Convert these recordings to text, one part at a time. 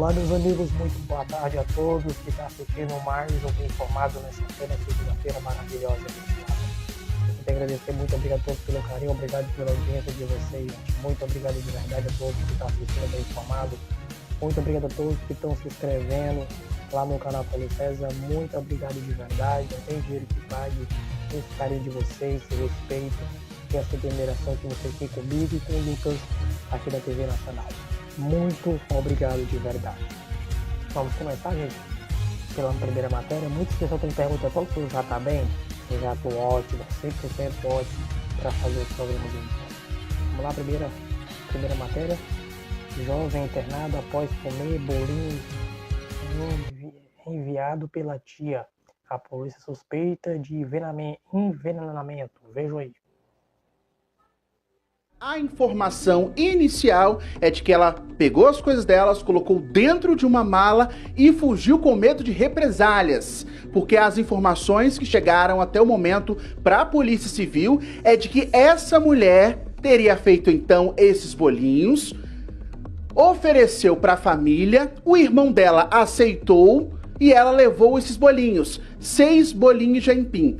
Olá, meus amigos, muito boa tarde a todos que estão assistindo mais um Bem Informado nessa segunda-feira maravilhosa. Eu quero agradecer, muito obrigado a todos pelo carinho, obrigado pela audiência de vocês, muito obrigado de verdade a todos que estão assistindo Bem Informado, muito obrigado a todos que estão se inscrevendo lá no canal Paulo César, muito obrigado de verdade, não tem dinheiro que pague esse carinho de vocês, esse respeito e essa admiração que vocês têm comigo e com o Lucas aqui da TV Nacional. Muito obrigado de verdade. Vamos começar, gente, pela primeira matéria. Muitas pessoas têm perguntado, Paulo, você já está bem? Eu já estou ótimo, 100% ótimo para fazer o programa de hoje. Vamos lá, primeira matéria. Jovem internado após comer bolinho enviado pela tia. A polícia suspeita de envenenamento. Vejam aí. A informação inicial é de que ela pegou as coisas delas, colocou dentro de uma mala e fugiu com medo de represálias. Porque as informações que chegaram até o momento para a Polícia Civil é de que essa mulher teria feito então esses bolinhos, ofereceu para a família, o irmão dela aceitou e ela levou esses bolinhos, 6 bolinhos de aipim.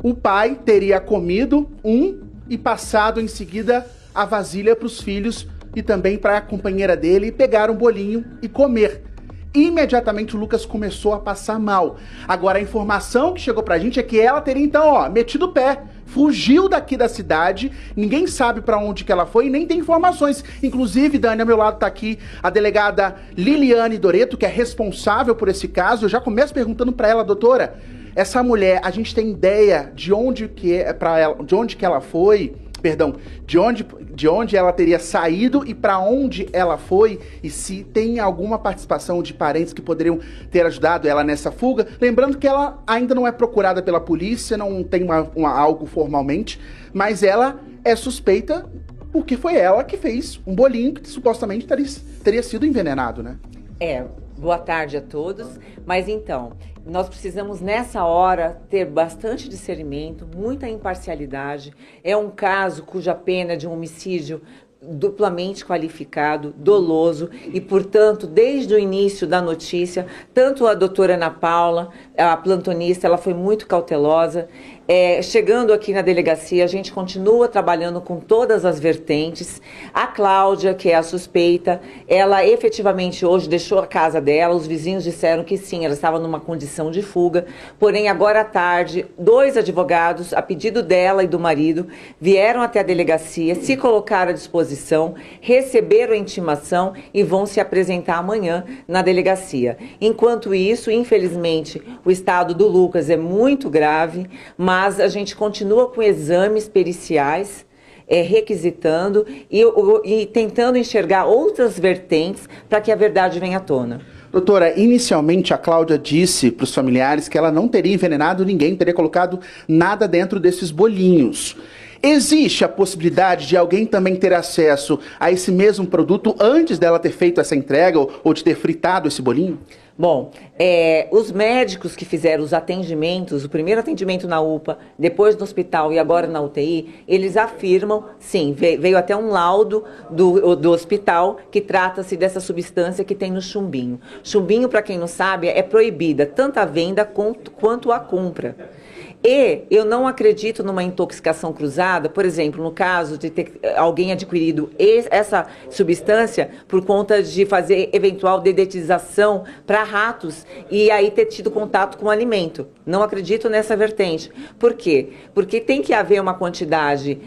O pai teria comido um e passado em seguida a vasilha para os filhos e também para a companheira dele pegar um bolinho e comer. Imediatamente o Lucas começou a passar mal. Agora a informação que chegou pra gente é que ela teria então, metido o pé, fugiu daqui da cidade, ninguém sabe pra onde que ela foi e nem tem informações. Inclusive, Dani, ao meu lado tá aqui a delegada Liliane Doreto, que é responsável por esse caso. Eu já começo perguntando pra ela, doutora, essa mulher, a gente tem ideia de onde que ela foi? Perdão, de onde ela teria saído e para onde ela foi, e se tem alguma participação de parentes que poderiam ter ajudado ela nessa fuga. Lembrando que ela ainda não é procurada pela polícia, não tem algo formalmente, mas ela é suspeita porque foi ela que fez um bolinho que supostamente teria sido envenenado, né? Boa tarde a todos. Mas então, nós precisamos nessa hora ter bastante discernimento, muita imparcialidade. É um caso cuja pena é de um homicídio duplamente qualificado, doloso, e, portanto, desde o início da notícia, tanto a doutora Ana Paula, a plantonista, ela foi muito cautelosa. Chegando aqui na delegacia, a gente continua trabalhando com todas as vertentes. A Cláudia, que é a suspeita, ela efetivamente hoje deixou a casa dela, os vizinhos disseram que sim, ela estava numa condição de fuga, porém agora à tarde, 2 advogados, a pedido dela e do marido, vieram até a delegacia, se colocaram à disposição, receberam a intimação e vão se apresentar amanhã na delegacia. Enquanto isso, infelizmente, o estado do Lucas é muito grave, mas a gente continua com exames periciais, requisitando e tentando enxergar outras vertentes para que a verdade venha à tona. Doutora, inicialmente a Cláudia disse para os familiares que ela não teria envenenado ninguém, teria colocado nada dentro desses bolinhos. Existe a possibilidade de alguém também ter acesso a esse mesmo produto antes dela ter feito essa entrega ou de ter fritado esse bolinho? Bom, os médicos que fizeram os atendimentos, o primeiro atendimento na UPA, depois no hospital e agora na UTI, eles afirmam, sim, veio até um laudo do hospital que trata-se dessa substância que tem no chumbinho. Chumbinho, para quem não sabe, é proibida tanto a venda quanto a compra. E eu não acredito numa intoxicação cruzada, por exemplo, no caso de ter alguém adquirido essa substância por conta de fazer eventual dedetização para ratos e aí ter tido contato com o alimento. Não acredito nessa vertente. Por quê? Porque tem que haver uma quantidade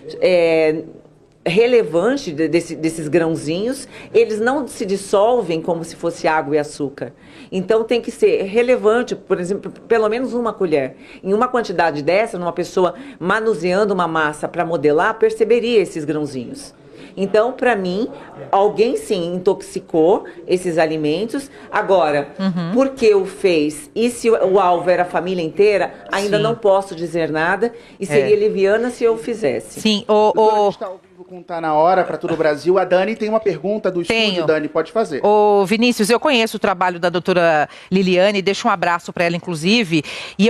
relevante desses grãozinhos, eles não se dissolvem como se fosse água e açúcar. Então tem que ser relevante, por exemplo, pelo menos 1 colher. Em uma quantidade dessa, numa pessoa manuseando uma massa para modelar, perceberia esses grãozinhos. Então, para mim, alguém sim intoxicou esses alimentos. Agora, por que o fez? E se o alvo era a família inteira, ainda não posso dizer nada. E seria leviana se eu fizesse. Sim, a gente está ao vivo com Tá Na Hora para todo o Brasil. A Dani tem uma pergunta do estúdio. Dani, pode fazer. Ô, Vinícius, eu conheço o trabalho da doutora Liliane, deixo um abraço para ela, inclusive, e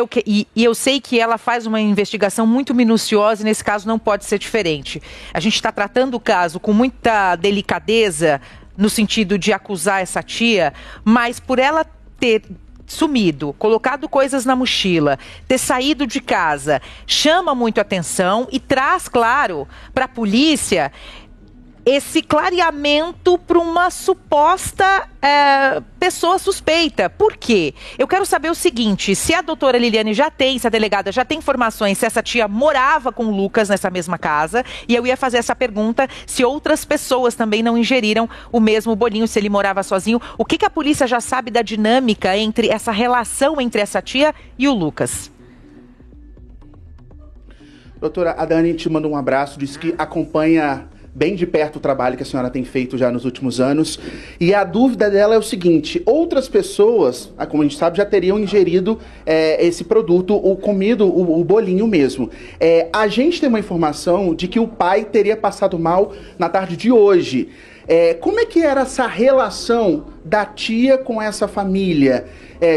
eu sei que ela faz uma investigação muito minuciosa e nesse caso não pode ser diferente. A gente está tratando o caso com muita delicadeza, no sentido de acusar essa tia, mas por ela ter sumido, colocado coisas na mochila, ter saído de casa, chama muito atenção e traz, claro, para a polícia esse clareamento para uma suposta pessoa suspeita. Por quê? Eu quero saber o seguinte, se a doutora Liliane se a delegada já tem informações se essa tia morava com o Lucas nessa mesma casa, e eu ia fazer essa pergunta se outras pessoas também não ingeriram o mesmo bolinho, se ele morava sozinho. O que a polícia já sabe da dinâmica entre essa relação entre essa tia e o Lucas? Doutora, a Dani te manda um abraço, diz que acompanha bem de perto o trabalho que a senhora tem feito já nos últimos anos. E a dúvida dela é o seguinte, outras pessoas, como a gente sabe, já teriam ingerido esse produto, ou comido o bolinho mesmo. A gente tem uma informação de que o pai teria passado mal na tarde de hoje. Como é que era essa relação da tia com essa família?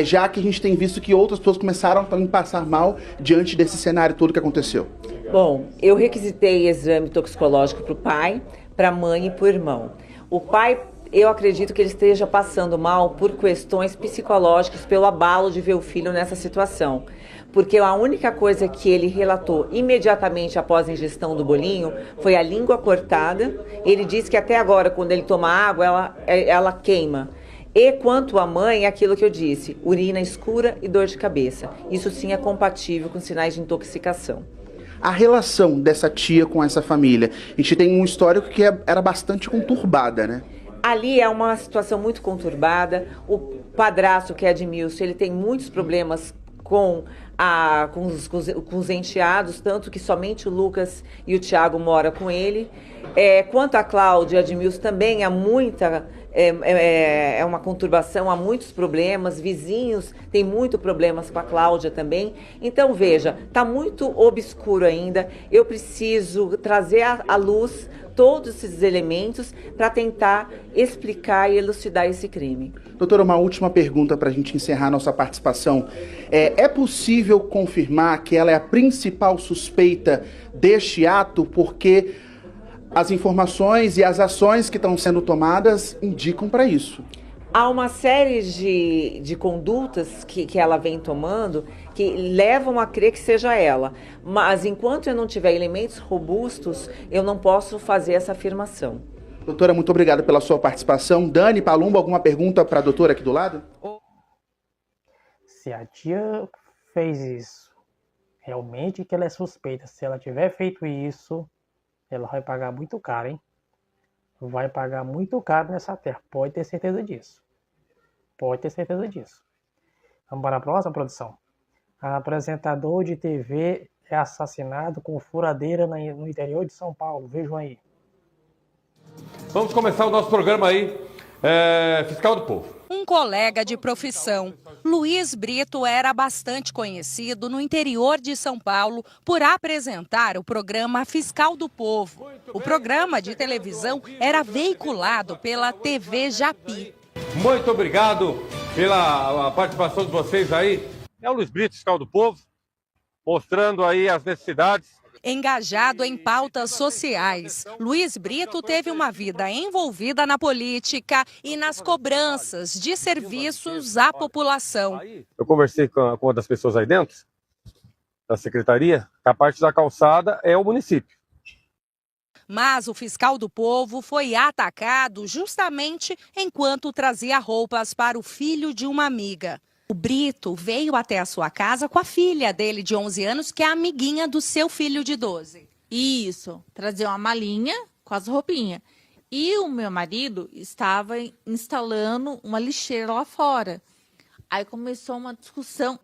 Já que a gente tem visto que outras pessoas começaram a passar mal diante desse cenário todo que aconteceu. Bom, eu requisitei exame toxicológico para o pai, para a mãe e para o irmão. O pai, eu acredito que ele esteja passando mal por questões psicológicas, pelo abalo de ver o filho nessa situação. Porque a única coisa que ele relatou imediatamente após a ingestão do bolinho foi a língua cortada. Ele disse que até agora, quando ele toma água, ela queima. E quanto à mãe, aquilo que eu disse, urina escura e dor de cabeça. Isso sim é compatível com sinais de intoxicação. A relação dessa tia com essa família, a gente tem um histórico que era bastante conturbada, né? Ali é uma situação muito conturbada. O padrasto, que é Edmilson, ele tem muitos problemas com os enteados, tanto que somente o Lucas e o Thiago moram com ele. Quanto a Cláudia e Edmilson, também há uma conturbação, há muitos problemas, vizinhos têm muitos problemas com a Cláudia também. Então, veja, está muito obscuro ainda. Eu preciso trazer à luz todos esses elementos para tentar explicar e elucidar esse crime. Doutora, uma última pergunta para a gente encerrar nossa participação. É possível confirmar que ela é a principal suspeita deste ato, porque as informações e as ações que estão sendo tomadas indicam para isso? Há uma série de condutas que ela vem tomando que levam a crer que seja ela. Mas enquanto eu não tiver elementos robustos, eu não posso fazer essa afirmação. Doutora, muito obrigado pela sua participação. Dani, Palumbo, alguma pergunta para a doutora aqui do lado? Se a tia fez isso, realmente que ela é suspeita. Se ela tiver feito isso, ela vai pagar muito caro, hein? Vai pagar muito caro nessa terra. Pode ter certeza disso. Pode ter certeza disso. Vamos para a próxima, produção. Apresentador de TV é assassinado com furadeira no interior de São Paulo. Vejam aí. Vamos começar o nosso programa aí, Fiscal do Povo. Um colega de profissão, Luiz Brito, era bastante conhecido no interior de São Paulo por apresentar o programa Fiscal do Povo. O programa de televisão era veiculado pela TV Japi. Muito obrigado pela participação de vocês aí. É o Luiz Brito, Fiscal do Povo, mostrando aí as necessidades. Engajado em pautas sociais, Luiz Brito teve uma vida envolvida na política e nas cobranças de serviços à população. Eu conversei com uma das pessoas aí dentro, da secretaria, que a parte da calçada é o município. Mas o fiscal do povo foi atacado justamente enquanto trazia roupas para o filho de uma amiga. O Brito veio até a sua casa com a filha dele de 11 anos, que é amiguinha do seu filho de 12. Isso, trazer uma malinha com as roupinhas. E o meu marido estava instalando uma lixeira lá fora. Aí começou uma discussão.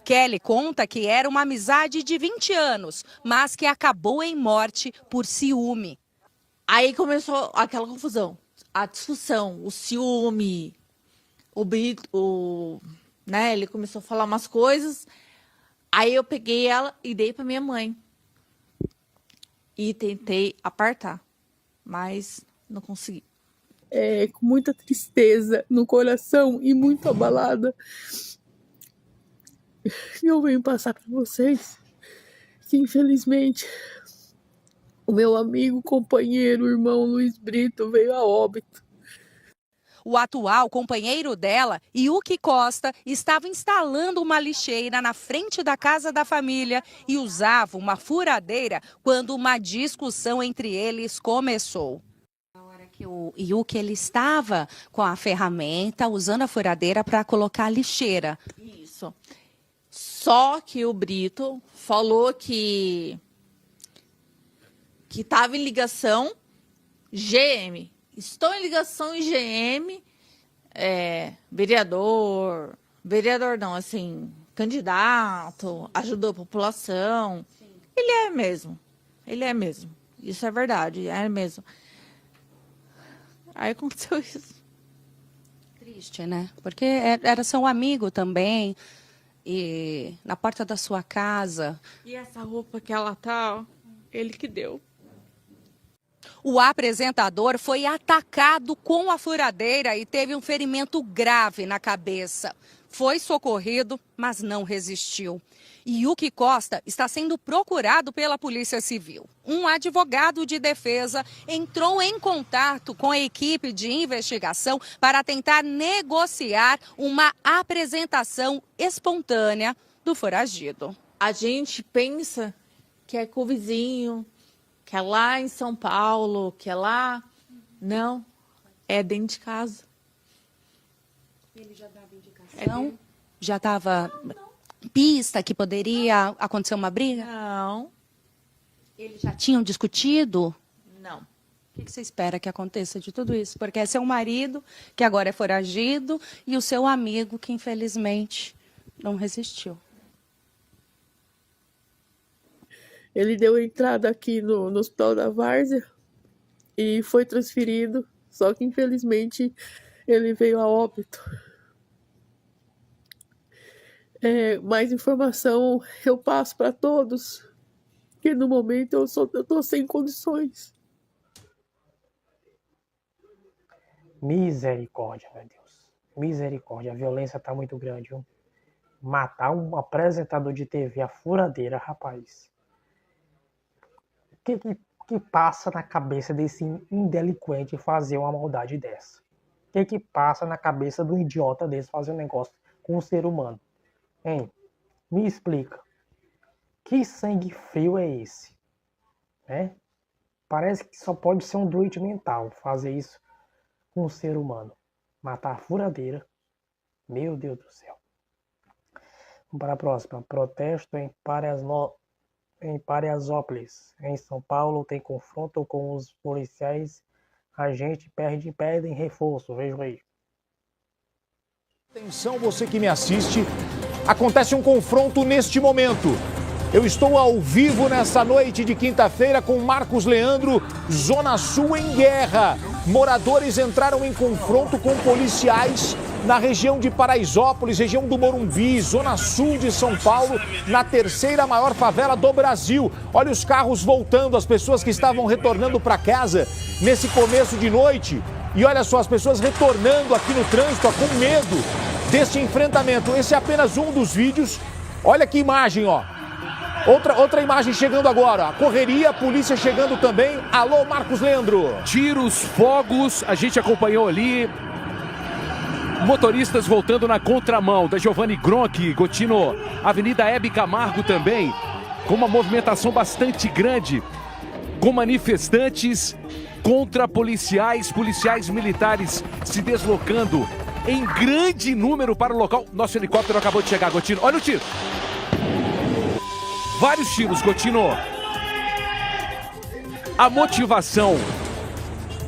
Kelly conta que era uma amizade de 20 anos, mas que acabou em morte por ciúme. Aí começou aquela confusão, a discussão, o ciúme, o Brito, né? Ele começou a falar umas coisas. Aí eu peguei ela e dei para minha mãe. E tentei apartar, mas não consegui. Com muita tristeza no coração e muito abalada, eu venho passar para vocês que, infelizmente, o meu amigo, companheiro, irmão Luiz Brito veio a óbito O atual companheiro dela, Yuki Costa, estava instalando uma lixeira na frente da casa da família e usava uma furadeira quando uma discussão entre eles começou. Na hora que o Yuki ele estava com a ferramenta, usando a furadeira para colocar a lixeira. Isso. Só que o Brito falou que estava em ligação GM. Estou em ligação em GM, vereador não, assim, candidato, ajudou a população. Sim. Ele é mesmo. Isso é verdade, é mesmo. Aí aconteceu isso. Triste, né? Porque era seu amigo também, e na porta da sua casa. E essa roupa que ela tá, ó, ele que deu. O apresentador foi atacado com a furadeira e teve um ferimento grave na cabeça. Foi socorrido, mas não resistiu. E Yuki Costa está sendo procurado pela Polícia Civil. Um advogado de defesa entrou em contato com a equipe de investigação para tentar negociar uma apresentação espontânea do foragido. A gente pensa que é com o vizinho, que é lá em São Paulo, que é lá. Não, é dentro de casa. Ele já dava indicação? Já dava pista que poderia acontecer uma briga? Não. Eles já tinham discutido? Não. O que você espera que aconteça de tudo isso? Porque é seu marido, que agora é foragido, e o seu amigo, que infelizmente não resistiu. Ele deu entrada aqui no Hospital da Várzea e foi transferido, só que infelizmente ele veio a óbito. Mais informação eu passo para todos, que no momento eu estou sem condições. Misericórdia, meu Deus. Misericórdia, a violência tá muito grande, viu? Matar um apresentador de TV, a furadeira, rapaz. O que passa na cabeça desse indelinquente fazer uma maldade dessa? O que passa na cabeça do idiota desse fazer um negócio com um ser humano? Hein? Me explica. Que sangue frio é esse? Parece que só pode ser um doente mental fazer isso com um ser humano. Matar a furadeira. Meu Deus do céu. Vamos para a próxima. Protesto em Paraisópolis, em São Paulo, tem confronto com os policiais. A gente pedem reforço. Veja aí. Atenção, você que me assiste. Acontece um confronto neste momento. Eu estou ao vivo nessa noite de quinta-feira com Marcos Leandro, Zona Sul em guerra. Moradores entraram em confronto com policiais na região de Paraisópolis, região do Morumbi, Zona Sul de São Paulo, na terceira maior favela do Brasil. Olha os carros voltando, as pessoas que estavam retornando para casa nesse começo de noite. E olha só, as pessoas retornando aqui no trânsito com medo deste enfrentamento. Esse é apenas um dos vídeos. Olha que imagem, ó. Outra imagem chegando agora. A correria, a polícia chegando também. Alô, Marcos Leandro. Tiros, fogos, a gente acompanhou ali. Motoristas voltando na contramão da Giovanni Gronchi, Gotino, Avenida Hebe Camargo também, com uma movimentação bastante grande, com manifestantes contra policiais militares se deslocando em grande número para o local. Nosso helicóptero acabou de chegar, Gotino. Olha o tiro. Vários tiros, Gotino. A motivação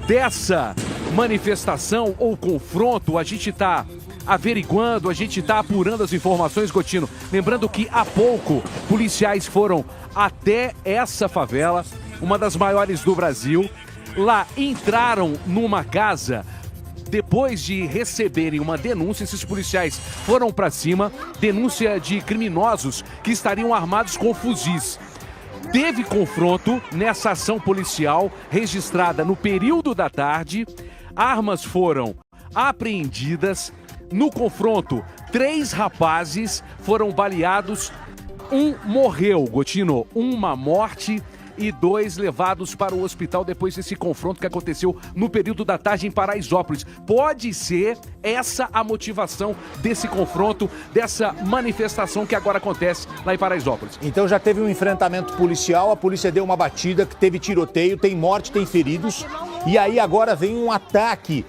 dessa manifestação ou confronto, a gente está averiguando, a gente está apurando as informações, Gotino. Lembrando que há pouco policiais foram até essa favela, uma das maiores do Brasil. Lá entraram numa casa. Depois de receberem uma denúncia, esses policiais foram para cima, denúncia de criminosos que estariam armados com fuzis. Teve confronto nessa ação policial registrada no período da tarde. Armas foram apreendidas. No confronto, 3 rapazes foram baleados. Um morreu, Gotino. Uma morte e 2 levados para o hospital depois desse confronto que aconteceu no período da tarde em Paraisópolis. Pode ser essa a motivação desse confronto, dessa manifestação que agora acontece lá em Paraisópolis. Então já teve um enfrentamento policial, a polícia deu uma batida, que teve tiroteio, tem morte, tem feridos, e aí agora vem um ataque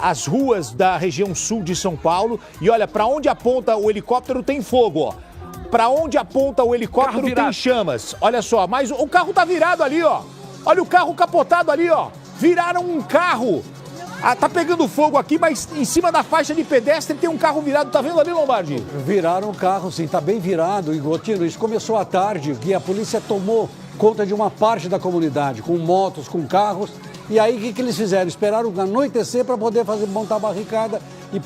às ruas da região sul de São Paulo, e olha, para onde aponta o helicóptero tem fogo, ó. Para onde aponta o helicóptero tem chamas. Olha só, mas o carro tá virado ali, ó. Olha o carro capotado ali, ó. Viraram um carro. Tá pegando fogo aqui, mas em cima da faixa de pedestre tem um carro virado. Tá vendo ali, Lombardi? Viraram o carro, sim. Tá bem virado. E, Gotino, isso começou à tarde e a polícia tomou conta de uma parte da comunidade, com motos, com carros. E aí, o que eles fizeram? Esperaram anoitecer para poder montar a barricada e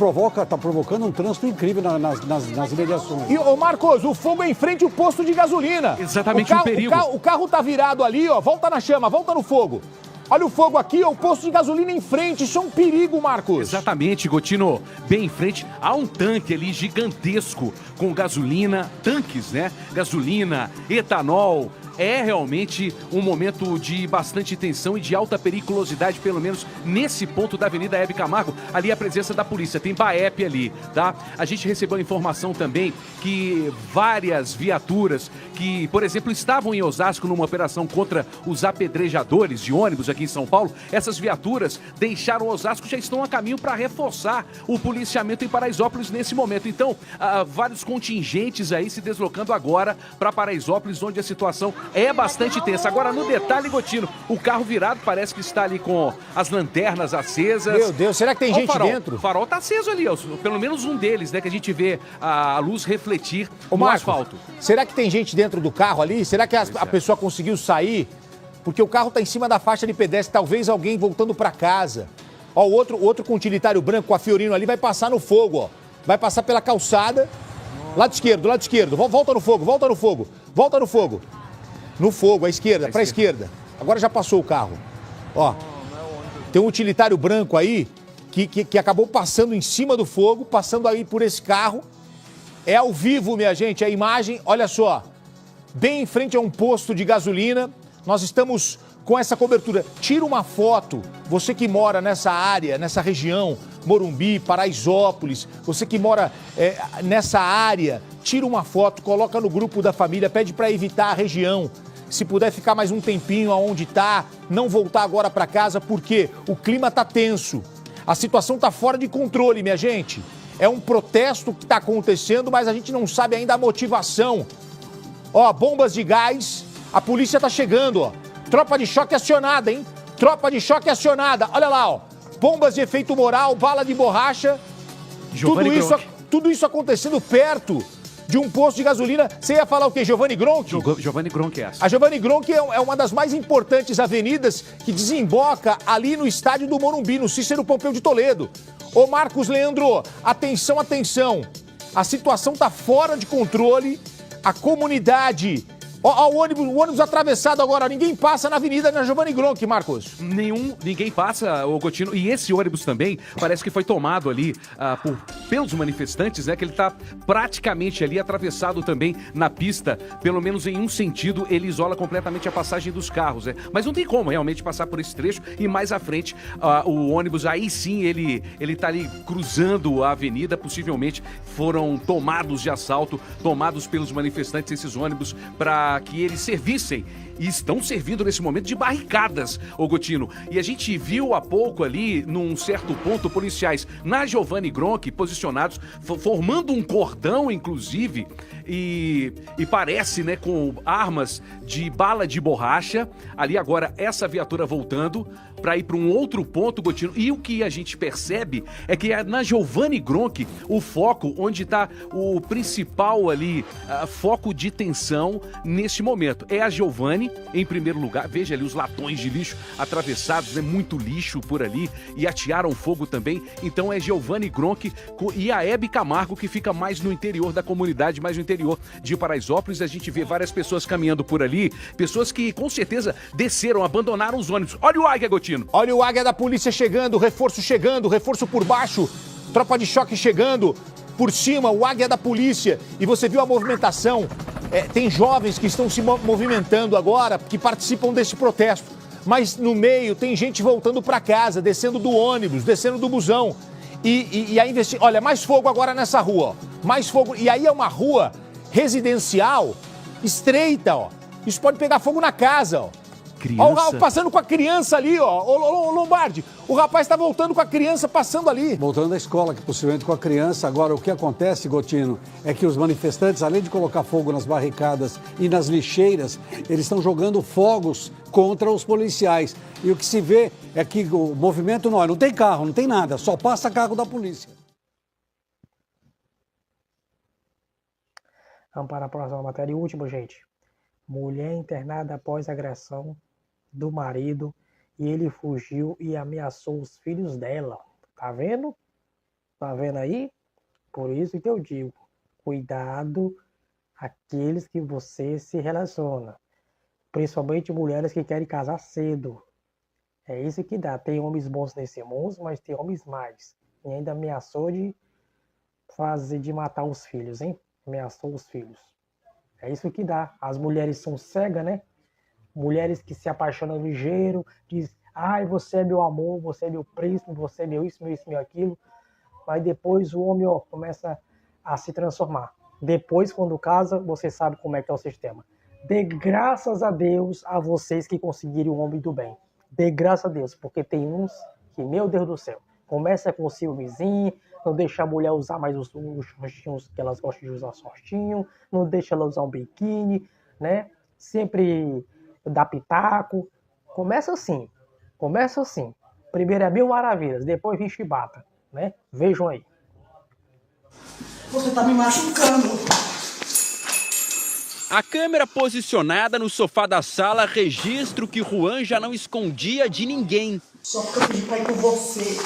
tá provocando um trânsito incrível nas imediações. E, ô Marcos, o fogo é em frente ao posto de gasolina. Exatamente, o perigo. O carro tá virado ali, ó. Volta na chama, volta no fogo. Olha o fogo aqui, ó, o posto de gasolina em frente. Isso é um perigo, Marcos. Exatamente, Gotino. Bem em frente, há um tanque ali gigantesco com gasolina, tanques, né? Gasolina, etanol. É realmente um momento de bastante tensão e de alta periculosidade, pelo menos nesse ponto da Avenida Hebe Camargo. Ali a presença da polícia, tem BAEP ali, tá? A gente recebeu a informação também que várias viaturas que, por exemplo, estavam em Osasco numa operação contra os apedrejadores de ônibus aqui em São Paulo, essas viaturas deixaram Osasco, já estão a caminho para reforçar o policiamento em Paraisópolis nesse momento. Então, vários contingentes aí se deslocando agora para Paraisópolis, onde a situação é bastante tensa. Agora, no detalhe, Gotino, o carro virado parece que está ali com as lanternas acesas. Meu Deus, será que tem gente dentro? O farol tá aceso ali, ó, pelo menos um deles, né, que a gente vê a luz refletir no Marcos, asfalto. Será que tem gente dentro do carro ali? Será que a pessoa conseguiu sair? Porque o carro tá em cima da faixa de pedestre, talvez alguém voltando para casa. Ó, o outro com utilitário branco, com a Fiorino ali, vai passar no fogo, ó. Vai passar pela calçada. Lado esquerdo, lado esquerdo. Volta no fogo, volta no fogo. Volta no fogo. No fogo, à esquerda, para a esquerda. Agora já passou o carro. Ó, tem um utilitário branco aí que acabou passando em cima do fogo, passando aí por esse carro. É ao vivo, minha gente, a imagem. Olha só, bem em frente a um posto de gasolina. Nós estamos com essa cobertura. Tira uma foto, você que mora nessa área, nessa região, Morumbi, Paraisópolis, você que mora nessa área, tira uma foto, coloca no grupo da família, pede para evitar a região. Se puder ficar mais um tempinho aonde está, não voltar agora para casa, porque o clima tá tenso. A situação tá fora de controle, minha gente. É um protesto que tá acontecendo, mas a gente não sabe ainda a motivação. Ó, bombas de gás, a polícia tá chegando, ó. Tropa de choque acionada, hein? Tropa de choque acionada. Olha lá, ó. Bombas de efeito moral, bala de borracha. Tudo isso acontecendo perto de um posto de gasolina. Você ia falar o quê? Giovanni Gronchi? Giovanni Gronchi, essa. A Giovanni Gronchi é uma das mais importantes avenidas que desemboca ali no estádio do Morumbi, no Cícero Pompeu de Toledo. Ô Marcos Leandro, atenção, atenção. A situação tá fora de controle. A comunidade... Ó, o ônibus atravessado agora, ninguém passa na avenida na Giovanni Gronchi, Marcos. Ninguém passa, o Gotino. E esse ônibus também parece que foi tomado ali pelos manifestantes, né? Que ele tá praticamente ali atravessado também na pista, pelo menos em um sentido, ele isola completamente a passagem dos carros, né? Mas não tem como realmente passar por esse trecho e mais à frente o ônibus, aí sim ele tá ali cruzando a avenida, possivelmente foram tomados de assalto, tomados pelos manifestantes esses ônibus para que eles servissem e estão servindo nesse momento de barricadas, ô Gotino. E a gente viu há pouco ali, num certo ponto, policiais na Giovanni Gronchi posicionados, formando um cordão, inclusive, e parece, né, com armas de bala de borracha. Ali agora, essa viatura voltando para ir para um outro ponto, Gotino. E o que a gente percebe é que na Giovanni Gronchi, o foco, onde está o principal ali, foco de tensão neste momento, é a Giovanni, em primeiro lugar. Veja ali os latões de lixo atravessados, né? Muito lixo por ali, e atearam fogo também. Então é Giovanni Gronchi e a Hebe Camargo, que fica mais no interior da comunidade, mais no interior de Paraisópolis. A gente vê várias pessoas caminhando por ali, pessoas que com certeza desceram, abandonaram os ônibus. Olha o Águia, Gotino. Olha o Águia da polícia chegando, reforço por baixo, tropa de choque chegando por cima, o Águia da polícia. E você viu a movimentação tem jovens que estão se movimentando agora, que participam desse protesto. Mas no meio tem gente voltando para casa, descendo do ônibus, descendo do busão. E a olha, mais fogo agora nessa rua, ó. Mais fogo. E aí é uma rua residencial estreita, ó. Isso pode pegar fogo na casa, ó. Ó, o Ralf passando com a criança ali, ó. Ô, Lombardi, o rapaz está voltando com a criança passando ali. Voltando da escola, que possivelmente com a criança. Agora, o que acontece, Gotino, é que os manifestantes, além de colocar fogo nas barricadas e nas lixeiras, eles estão jogando fogos contra os policiais. E o que se vê é que o movimento não tem carro, não tem nada, só passa carro da polícia. Vamos para a próxima matéria. E último, gente. Mulher internada após agressão do marido e ele fugiu e ameaçou os filhos dela. Tá vendo? Tá vendo aí? Por isso que eu digo, cuidado aqueles que você se relaciona. Principalmente mulheres que querem casar cedo. É isso que dá. Tem homens bons nesse mundo, mas tem homens mais. E ainda ameaçou de matar os filhos, hein? Ameaçou os filhos. É isso que dá. As mulheres são cegas, né? Mulheres que se apaixonam ligeiro, diz, ai, você é meu amor, você é meu príncipe, você é meu isso, meu aquilo. Mas depois o homem, ó, começa a se transformar. Depois, quando casa, você sabe como é que é o sistema. Dê graças a Deus a vocês que conseguiram um homem do bem. Dê graças a Deus, porque tem uns que, meu Deus do céu, começa com o ciúmezinho, não deixa a mulher usar mais os shortinhos que elas gostam de usar shortinho, não deixa ela usar um biquíni, né? Sempre dá pitaco. Começa assim. Primeiro é mil maravilhas, depois vem chibata, né? Vejam aí. Você tá me machucando. A câmera posicionada no sofá da sala registra o que Juan já não escondia de ninguém. Só porque eu pedi pra ir com você.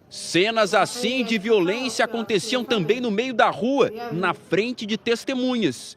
Cenas assim de violência aconteciam também no meio da rua, na frente de testemunhas.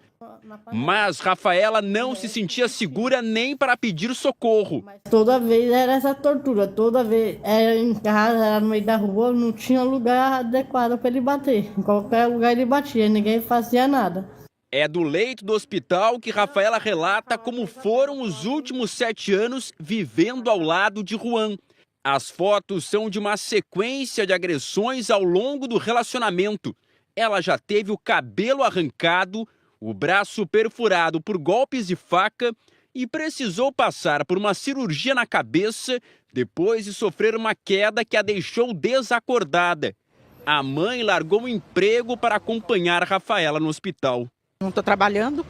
Mas Rafaela não se sentia segura nem para pedir socorro. Toda vez era essa tortura, toda vez era em casa, era no meio da rua, não tinha lugar adequado para ele bater. Em qualquer lugar ele batia, ninguém fazia nada. É do leito do hospital que Rafaela relata como foram os últimos 7 anos vivendo ao lado de Juan. As fotos são de uma sequência de agressões ao longo do relacionamento. Ela já teve o cabelo arrancado, o braço perfurado por golpes de faca e precisou passar por uma cirurgia na cabeça depois de sofrer uma queda que a deixou desacordada. A mãe largou o emprego para acompanhar Rafaela no hospital. Não estou trabalhando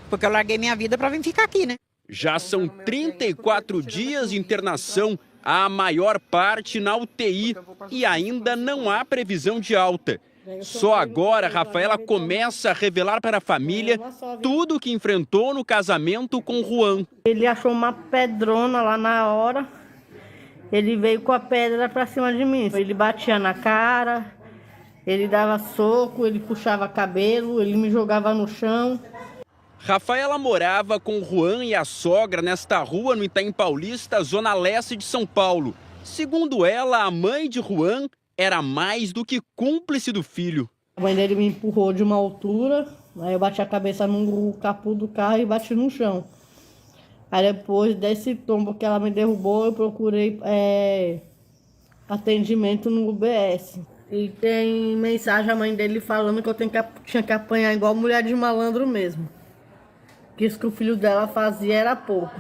porque eu larguei minha vida para vir ficar aqui, né? Já são 34 dias de internação, a maior parte na UTI, e ainda não há previsão de alta. Só agora, Rafaela começa a revelar para a família tudo o que enfrentou no casamento com Juan. Ele achou uma pedrona lá na hora, ele veio com a pedra para cima de mim. Ele batia na cara, ele dava soco, ele puxava cabelo, ele me jogava no chão. Rafaela morava com Juan e a sogra nesta rua no Itaim Paulista, zona leste de São Paulo. Segundo ela, a mãe de Juan era mais do que cúmplice do filho. A mãe dele me empurrou de uma altura, aí eu bati a cabeça no capô do carro e bati no chão. Aí depois desse tombo que ela me derrubou, eu procurei atendimento no UBS. E tem mensagem a mãe dele falando que eu tinha que apanhar igual mulher de malandro mesmo. Que isso que o filho dela fazia era pouco.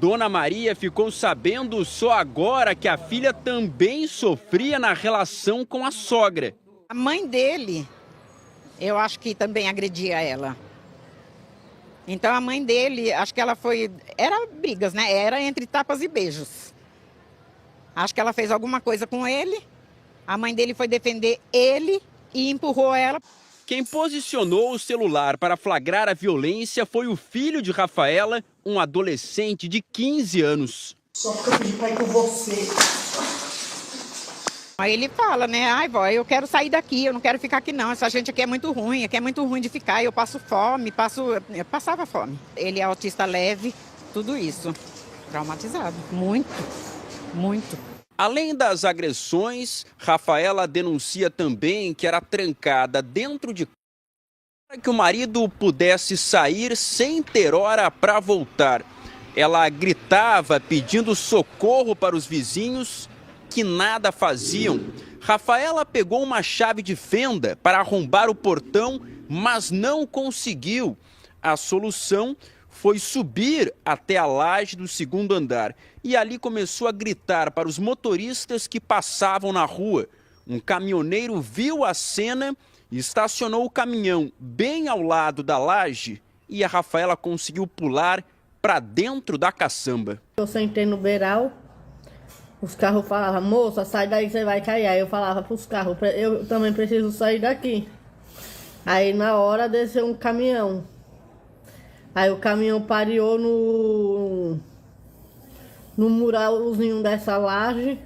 Dona Maria ficou sabendo só agora que a filha também sofria na relação com a sogra. A mãe dele, eu acho que também agredia ela. Então a mãe dele, acho que ela foi... Era brigas, né? Era entre tapas e beijos. Acho que ela fez alguma coisa com ele. A mãe dele foi defender ele e empurrou ela. Quem posicionou o celular para flagrar a violência foi o filho de Rafaela, um adolescente de 15 anos. Só porque eu pedi pra ir com você. Aí ele fala, né? Ai, vó, eu quero sair daqui, eu não quero ficar aqui não. Essa gente aqui é muito ruim de ficar. Eu passo fome, eu passava fome. Ele é autista leve, tudo isso. Traumatizado, muito. Além das agressões, Rafaela denuncia também que era trancada dentro de Para que o marido pudesse sair sem ter hora para voltar. Ela gritava pedindo socorro para os vizinhos, que nada faziam. Rafaela pegou uma chave de fenda para arrombar o portão, mas não conseguiu. A solução foi subir até a laje do segundo andar e ali começou a gritar para os motoristas que passavam na rua. Um caminhoneiro viu a cena e estacionou o caminhão bem ao lado da laje e a Rafaela conseguiu pular para dentro da caçamba. Eu sentei no beiral, os carros falavam, moça, sai daí que você vai cair. Aí eu falava para os carros, eu também preciso sair daqui. Aí na hora desceu um caminhão. Aí o caminhão parou no muralzinho dessa laje.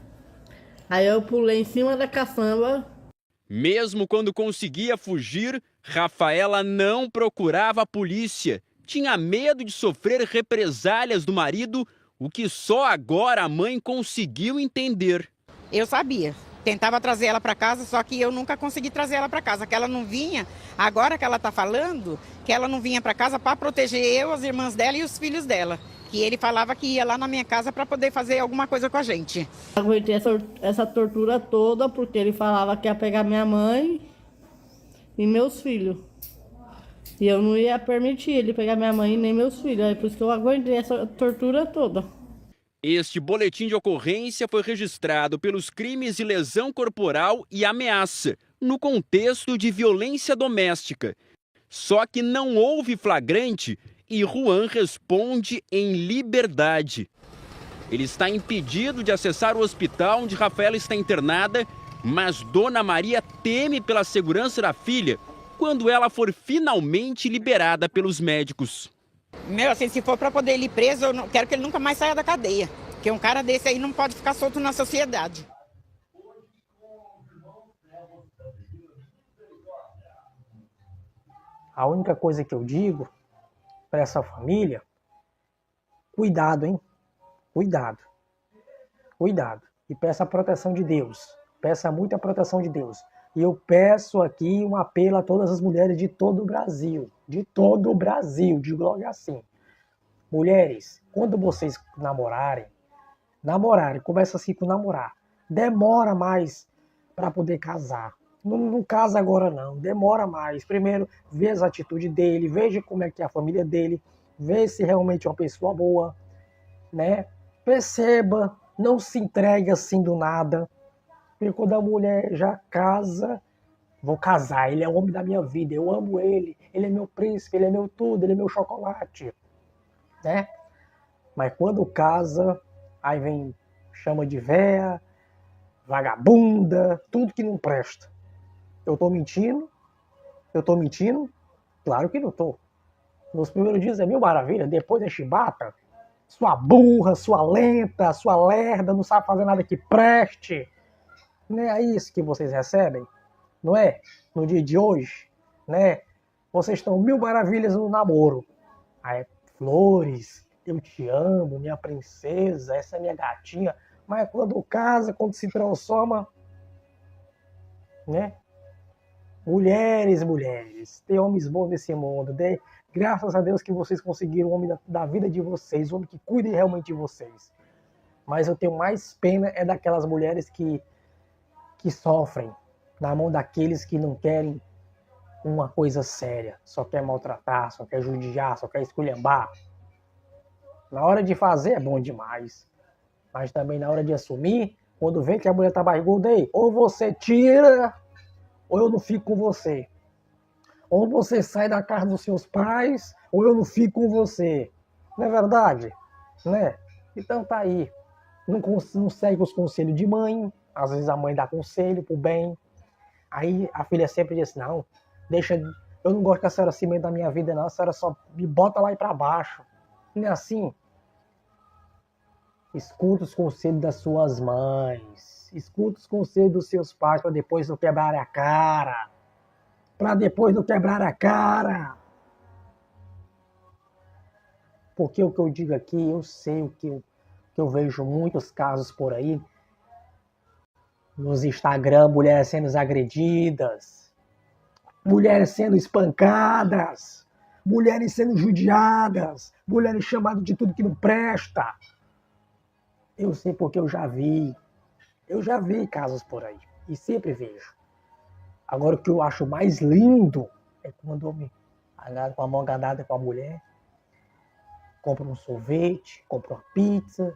Aí eu pulei em cima da caçamba. Mesmo quando conseguia fugir, Rafaela não procurava a polícia. Tinha medo de sofrer represálias do marido, o que só agora a mãe conseguiu entender. Eu sabia. Tentava trazer ela para casa, só que eu nunca consegui trazer ela para casa, que ela não vinha. Agora que ela está falando, que ela não vinha para casa para proteger eu, as irmãs dela e os filhos dela. Que ele falava que ia lá na minha casa para poder fazer alguma coisa com a gente. Aguentei essa tortura toda porque ele falava que ia pegar minha mãe e meus filhos. E eu não ia permitir ele pegar minha mãe e nem meus filhos. É por isso que eu aguentei essa tortura toda. Este boletim de ocorrência foi registrado pelos crimes de lesão corporal e ameaça, no contexto de violência doméstica. Só que não houve flagrante e Juan responde em liberdade. Ele está impedido de acessar o hospital onde Rafaela está internada, mas Dona Maria teme pela segurança da filha quando ela for finalmente liberada pelos médicos. Meu, assim, se for para poder ele ir preso, eu não quero que ele nunca mais saia da cadeia. Porque um cara desse aí não pode ficar solto na sociedade. A única coisa que eu digo para essa família, cuidado, hein? Cuidado. Cuidado. E peça a proteção de Deus. Peça muita proteção de Deus. E eu peço aqui um apelo a todas as mulheres de todo o Brasil. De todo o Brasil, digo logo assim. Mulheres, quando vocês namorarem, começa assim com namorar. Demora mais para poder casar. Não casa agora não, demora mais. Primeiro, vê as atitudes dele, veja como é que é a família dele, vê se realmente é uma pessoa boa, né? Perceba, não se entregue assim do nada. Porque quando a mulher já casa, vou casar, ele é o homem da minha vida, eu amo ele é meu príncipe, ele é meu tudo, ele é meu chocolate, né? Mas quando casa, aí vem, chama de véia, vagabunda, tudo que não presta. Eu tô mentindo? Eu tô mentindo? Claro que não tô. Nos primeiros dias é mil maravilha, depois é chibata. Sua burra, sua lenta, sua lerda, não sabe fazer nada que preste. Não é isso que vocês recebem? Não é? No dia de hoje, né? Vocês estão mil maravilhas no namoro. Aí, flores, eu te amo, minha princesa, essa é minha gatinha. Mas quando casa, quando se transforma, né? Mulheres, tem homens bons nesse mundo. Graças a Deus que vocês conseguiram o homem da vida de vocês, o homem que cuida realmente de vocês. Mas eu tenho mais pena é daquelas mulheres que sofrem na mão daqueles que não querem uma coisa séria. Só quer maltratar, só quer judiar, só quer esculhambar. Na hora de fazer é bom demais. Mas também na hora de assumir, quando vê que a mulher tá barriguda aí, ou você tira, ou eu não fico com você. Ou você sai da casa dos seus pais, ou eu não fico com você. Não é verdade? Né? Então tá aí. Não segue os conselhos de mãe. Às vezes a mãe dá conselho pro bem. Aí a filha sempre diz, não, deixa, eu não gosto que a senhora se meta na minha vida não, a senhora só me bota lá e pra baixo. Não é assim? Escuta os conselhos das suas mães. Escuta os conselhos dos seus pais para depois não quebrar a cara. Para depois não quebrar a cara. Porque o que eu digo aqui, eu sei o que eu vejo muitos casos por aí. Nos Instagram, mulheres sendo agredidas. mulheres sendo espancadas, mulheres sendo judiadas, mulheres chamadas de tudo que não presta. Eu sei porque eu já vi casos por aí, e sempre vejo. Agora o que eu acho mais lindo é quando eu me agarro com a mão agarrada com a mulher, compro um sorvete, compro uma pizza,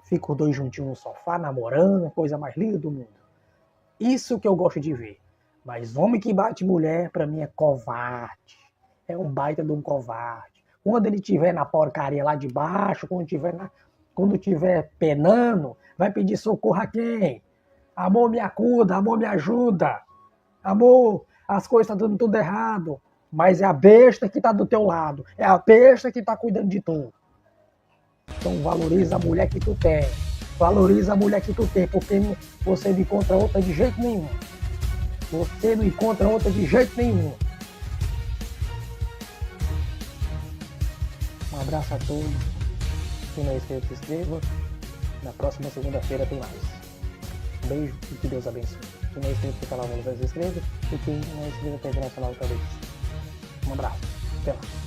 fico os dois juntinhos no sofá, namorando, a coisa mais linda do mundo. Isso que eu gosto de ver. Mas homem que bate mulher, pra mim, é covarde. É um baita de um covarde. Quando ele estiver na porcaria lá de baixo, quando estiver penando, vai pedir socorro a quem? Amor, me acuda, amor, me ajuda. Amor, as coisas estão dando tudo errado. Mas é a besta que está do teu lado. É a besta que está cuidando de tu. Então valoriza a mulher que tu tem. Valoriza a mulher que tu tem, porque você não encontra outra de jeito nenhum. Você não encontra outra de jeito nenhum. Um abraço a todos. Se não é inscrito, se inscreva. Na próxima segunda-feira tem mais. Um beijo e que Deus abençoe. Se não é inscrito no canal, não se inscreva. E quem não é inscrito no canal, talvez. Um abraço. Até lá.